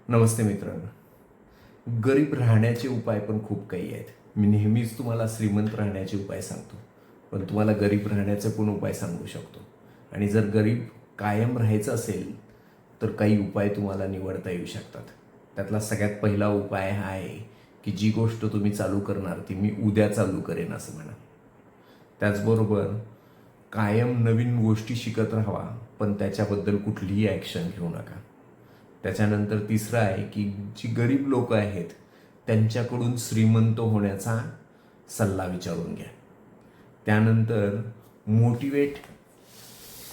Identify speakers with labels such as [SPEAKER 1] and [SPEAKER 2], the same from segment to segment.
[SPEAKER 1] नमस्ते मित्रांनो. गरीब राहण्याचे उपाय पण खूप काही आहेत. मी नेहमीच तुम्हाला श्रीमंत राहण्याचे उपाय सांगतो, पण तुम्हाला गरीब राहण्याचे पण उपाय सांगू शकतो. आणि जर गरीब कायम राहायचं असेल तर काही उपाय तुम्हाला निवडता येऊ शकतात. त्यातला सगळ्यात पहिला उपाय हा आहे की जी गोष्ट तुम्ही चालू करणार ती मी उद्या चालू करेन असं म्हणा. त्याचबरोबर कायम नवीन गोष्टी शिकत राहावा, पण त्याच्याबद्दल कुठलीही ॲक्शन घेऊ नका. त्याच्यानंतर तिसरं आहे की जी गरीब लोक आहेत त्यांच्याकडून श्रीमंत होण्याचा सल्ला विचारून घ्या. त्यानंतर मोटिवेट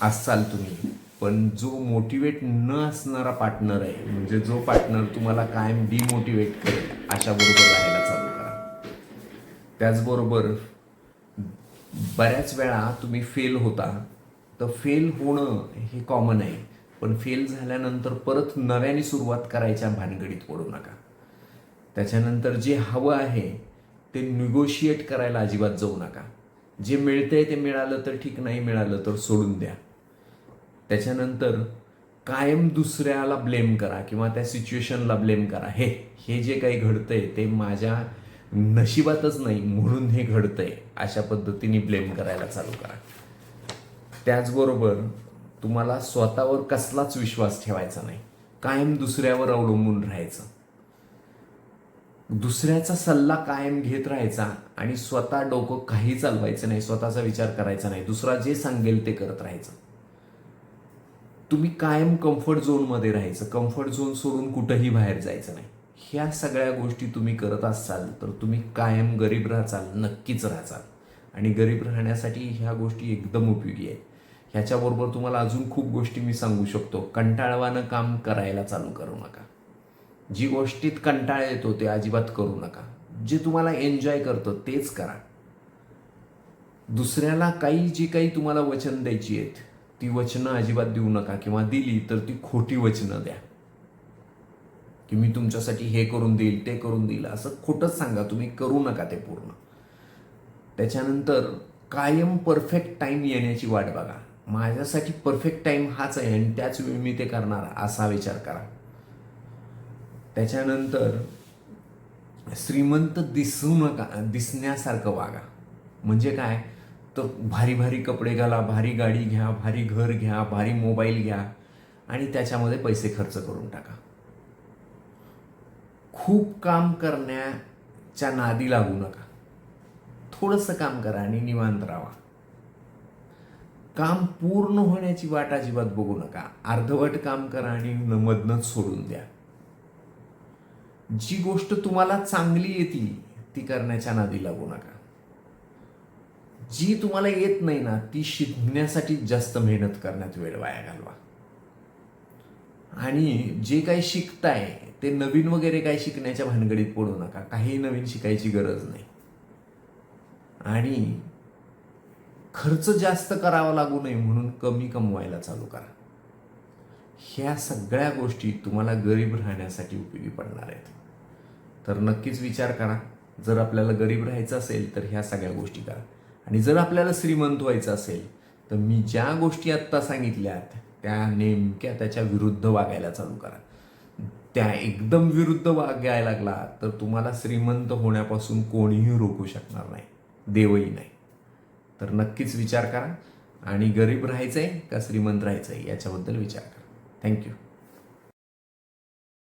[SPEAKER 1] असाल तुम्ही, पण जो मोटिवेट न असणारा पार्टनर आहे, म्हणजे जो पार्टनर तुम्हाला कायम डिमोटिवेट करेल, अशाबरोबर राहायला चालू करा. त्याचबरोबर बऱ्याच वेळा तुम्ही फेल होता, तर फेल होणं हे कॉमन आहे, पण फेल झाल्यानंतर परत नव्याने सुरुवात करायच्या भानगडीत पडू नका. त्याच्यानंतर जे हवं आहे ते निगोशिएट करायला अजिबात जाऊ नका. जे मिळतंय ते मिळालं तर ठीक, नाही मिळालं तर सोडून द्या. त्याच्यानंतर कायम दुसऱ्याला ब्लेम करा किंवा त्या सिच्युएशनला ब्लेम करा. हे हे जे काही घडतंय ते माझ्या नशिबातच नाही म्हणून हे घडतंय, अशा पद्धतीने ब्लेम करायला चालू करा. त्याचबरोबर तुम्हाला स्वतःवर कसलाच विश्वास ठेवायचा नाही. कायम दुसऱ्यावर अवलंबून राहायचं. दुसऱ्याचा सल्ला कायम घेत राहायचा आणि स्वतः डोकं काही चालवायचं नाही, स्वतःचा विचार करायचा नाही. दुसरा जे सांगेल ते करत राहायचं. तुम्ही कायम कम्फर्ट झोनमध्ये राहायचं. कम्फर्ट झोन सोडून कुठंही बाहेर जायचं नाही. ह्या सगळ्या गोष्टी तुम्ही करत असाल तर तुम्ही कायम गरीब राहाल, नक्कीच राहाल. आणि गरीब राहण्यासाठी ह्या गोष्टी एकदम उपयोगी आहेत. ह्याच्याबरोबर तुम्हाला अजून खूप गोष्टी मी सांगू शकतो. कंटाळवानं काम करायला चालू करू नका. जी गोष्टीत कंटाळा येतो ते अजिबात करू नका. जे तुम्हाला एन्जॉय करतं तेच करा. दुसऱ्याला जी काही तुम्हाला वचन द्यायची आहेत ती वचनं अजिबात देऊ नका, किंवा दिली तर ती खोटी वचनं द्या की मी तुमच्यासाठी हे करून देईल, ते करून देईल, असं खोटंच सांगा. तुम्ही करू नका ते पूर्ण. त्याच्यानंतर कायम परफेक्ट टाईम येण्याची वाट बघा. माझ्यासाठी परफेक्ट टाईम हाच आहे आणि त्याच वेळी मी ते करणार, असा विचार करा. त्याच्यानंतर श्रीमंत दिसू नका, दिसण्यासारखं वागा. म्हणजे काय तर भारी भारी कपडे घाला, भारी गाडी घ्या, भारी घर घ्या, भारी मोबाईल घ्या आणि त्याच्यामध्ये पैसे खर्च करून टाका. खूप काम करण्याच्या नादी लागू नका. थोडंसं काम करा आणि निवांत राहा. काम पूर्ण होण्याची वाट अजिबात बघू नका. अर्धवट काम करा आणि मधनंच सोडून द्या. जी गोष्ट तुम्हाला चांगली येते ती करण्याच्या नादी लागू नका. जी तुम्हाला येत नाही ना ती शिकण्यासाठी जास्त मेहनत करण्यात वेळ वाया घालवा. आणि जे काही शिकताय ते नवीन वगैरे काही शिकण्याच्या भानगडीत पडू नका. काही नवीन शिकायची गरज नाही. आणि खर्च जास्त करावा लागू नये म्हणून कमी कमवायला चालू करा. ह्या सगळ्या गोष्टी तुम्हाला गरीब राहण्यासाठी उपयोगी पडणार आहेत. तर नक्कीच विचार करा. जर आपल्याला गरीब राहायचं असेल तर ह्या सगळ्या गोष्टी करा. आणि जर आपल्याला श्रीमंत व्हायचं असेल तर मी ज्या गोष्टी आत्ता सांगितल्यात त्या नेमक्या त्याच्या विरुद्ध वागायला चालू करा. त्या एकदम विरुद्ध वागायला लागला तर तुम्हाला श्रीमंत होण्यापासून कोणीही रोखू शकणार नाही, देवही नाही. तर नक्कीच विचार करा. आणि गरीब राहायचं आहे का श्रीमंत राहायचं आहे याच्याबद्दल विचार करा. थँक्यू.